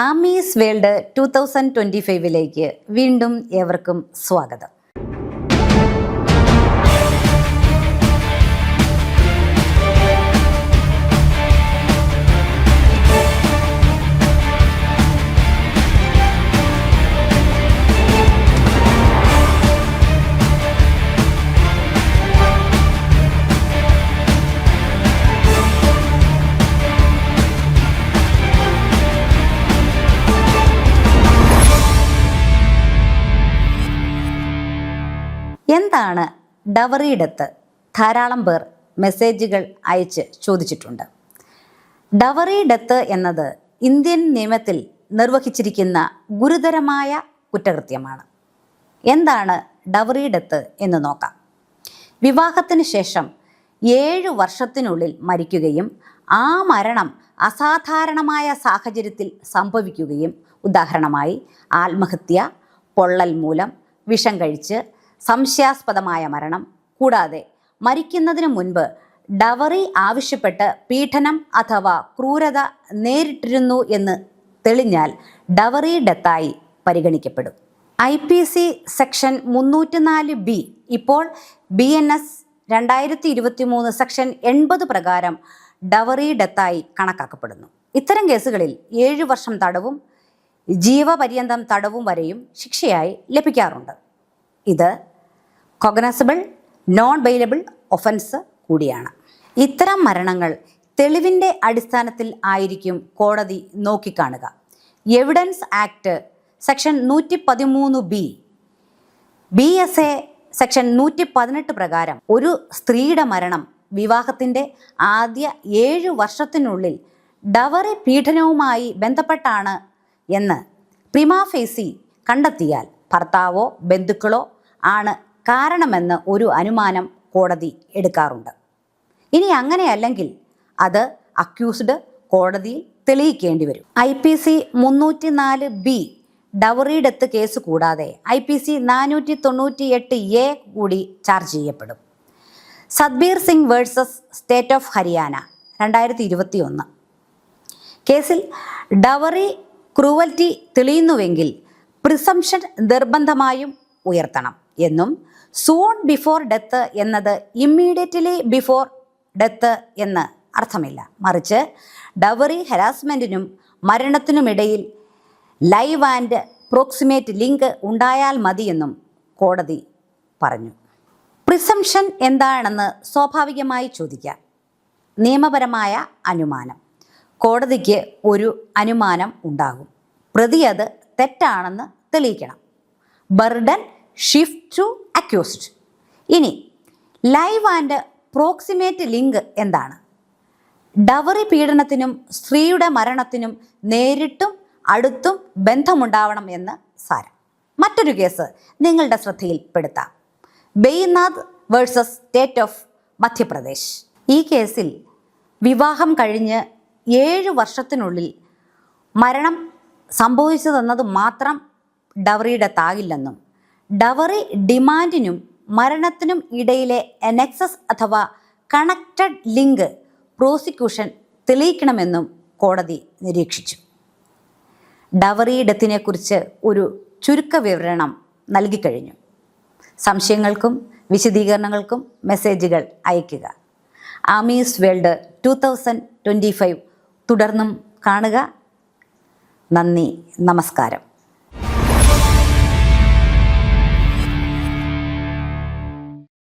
Ami's world 2025 വീണ്ടും ഏവർക്കും സ്വാഗതം. എന്താണ് ഡവറി ഡെത്ത്? ധാരാളം പേർ മെസ്സേജുകൾ അയച്ച് ചോദിച്ചിട്ടുണ്ട്. ഡവറി ഡെത്ത് എന്നത് ഇന്ത്യൻ നിയമത്തിൽ നിർവഹിച്ചിരിക്കുന്ന ഗുരുതരമായ കുറ്റകൃത്യമാണ്. എന്താണ് ഡവറി ഡെത്ത് എന്ന് നോക്കാം. വിവാഹത്തിന് ശേഷം 7 വർഷത്തിനുള്ളിൽ മരിക്കുകയും ആ മരണം അസാധാരണമായ സാഹചര്യത്തിൽ സംഭവിക്കുകയും, ഉദാഹരണമായി ആത്മഹത്യ, പൊള്ളൽ മൂലം, വിഷം കഴിച്ച്, സംശയാസ്പദമായ മരണം, കൂടാതെ മരിക്കുന്നതിന് മുൻപ് ഡവറി ആവശ്യപ്പെട്ട് പീഡനം അഥവാ ക്രൂരത നേരിട്ടിരുന്നു എന്ന് തെളിഞ്ഞാൽ ഡവറി ഡെത്തായി പരിഗണിക്കപ്പെടും. IPC സെക്ഷൻ 304B, ഇപ്പോൾ BNS 2023 സെക്ഷൻ 80 പ്രകാരം ഡവറി ഡെത്തായി കണക്കാക്കപ്പെടുന്നു. ഇത്തരം കേസുകളിൽ 7 വർഷം തടവും ജീവപര്യന്തം തടവും വരെയും ശിക്ഷയായി ലഭിക്കാറുണ്ട്. ഇത് കോഗ്നൈസബിൾ നോൺ ബെയിലബിൾ ഒഫൻസ് കൂടിയാണ്. ഇത്തരം മരണങ്ങൾ തെളിവിൻ്റെ അടിസ്ഥാനത്തിൽ ആയിരിക്കും കോടതി നോക്കിക്കാണുക. Evidence act section 113B, BSA section 118 പ്രകാരം ഒരു സ്ത്രീയുടെ മരണം വിവാഹത്തിൻ്റെ ആദ്യ 7 വർഷത്തിനുള്ളിൽ ഡവറി പീഡനവുമായി ബന്ധപ്പെട്ടാണ് എന്ന് പ്രിമാ ഫേസി കണ്ടെത്തിയാൽ ഭർത്താവോ ബന്ധുക്കളോ ആണ് കാരണമെന്ന് ഒരു അനുമാനം കോടതി എടുക്കാറുണ്ട്. ഇനി അങ്ങനെയല്ലെങ്കിൽ അത് അക്യൂസ്ഡ് കോടതിയിൽ തെളിയിക്കേണ്ടി വരും. IPC 304B dowry death case കൂടാതെ IPC 498A കൂടി ചാർജ് ചെയ്യപ്പെടും. Satbir Singh versus state of Haryana 2021 കേസിൽ ഡവറി ക്രൂവൽറ്റി തെളിയുന്നുവെങ്കിൽ പ്രിസംഷൻ നിർബന്ധമായും ഉയർത്തണം എന്നും, സൂൺ ബിഫോർ ഡെത്ത് എന്നത് ഇമ്മീഡിയറ്റ്ലി ബിഫോർ ഡെത്ത് എന്ന് അർത്ഥമില്ല. മറിച്ച് ഡവറി ഹരാസ്മെൻറ്റിനും മരണത്തിനുമിടയിൽ ലൈവ് ആൻഡ് പ്രോക്സിമേറ്റ് ലിങ്ക് ഉണ്ടായാൽ മതിയെന്നും കോടതി പറഞ്ഞു. പ്രിസംഷൻ എന്താണെന്ന് സ്വാഭാവികമായി ചോദിക്കാം. നിയമപരമായ അനുമാനം. കോടതിക്ക് ഒരു അനുമാനം ഉണ്ടാകും. പ്രതി അത് തെറ്റാണെന്ന് തെളിയിക്കണം. Burden shift to accused. ഇനി ലൈവ് ആൻഡ് പ്രോക്സിമേറ്റ് ലിങ്ക് എന്താണ്? ഡവറി പീഡനത്തിനും സ്ത്രീയുടെ മരണത്തിനും നേരിട്ടും അടുത്തും ബന്ധമുണ്ടാവണം എന്ന് സാരം. മറ്റൊരു കേസ് നിങ്ങളുടെ ശ്രദ്ധയിൽപ്പെടുത്താം. ബെയ്നാഥ് വേഴ്സസ് സ്റ്റേറ്റ് ഓഫ് മധ്യപ്രദേശ്. ഈ കേസിൽ വിവാഹം കഴിഞ്ഞ് 7 വർഷത്തിനുള്ളിൽ മരണം സംഭവിച്ചതെന്നത് മാത്രം ഡവറി ഡെത്താകില്ലെന്നും, ഡവറി ഡിമാൻഡിനും മരണത്തിനും ഇടയിലെ നെക്സസ് അഥവാ കണക്റ്റഡ് ലിങ്ക് പ്രോസിക്യൂഷൻ തെളിയിക്കണമെന്നും കോടതി നിരീക്ഷിച്ചു. ഡവറി ഡെത്തിനെക്കുറിച്ച് ഒരു ചുരുക്ക വിവരണം നൽകിക്കഴിഞ്ഞു. സംശയങ്ങൾക്കും വിശദീകരണങ്ങൾക്കും മെസ്സേജുകൾ അയയ്ക്കുക. ആമീസ് വേൾഡ് 2025 തുടർന്നും കാണുക. നന്ദി, നമസ്കാരം.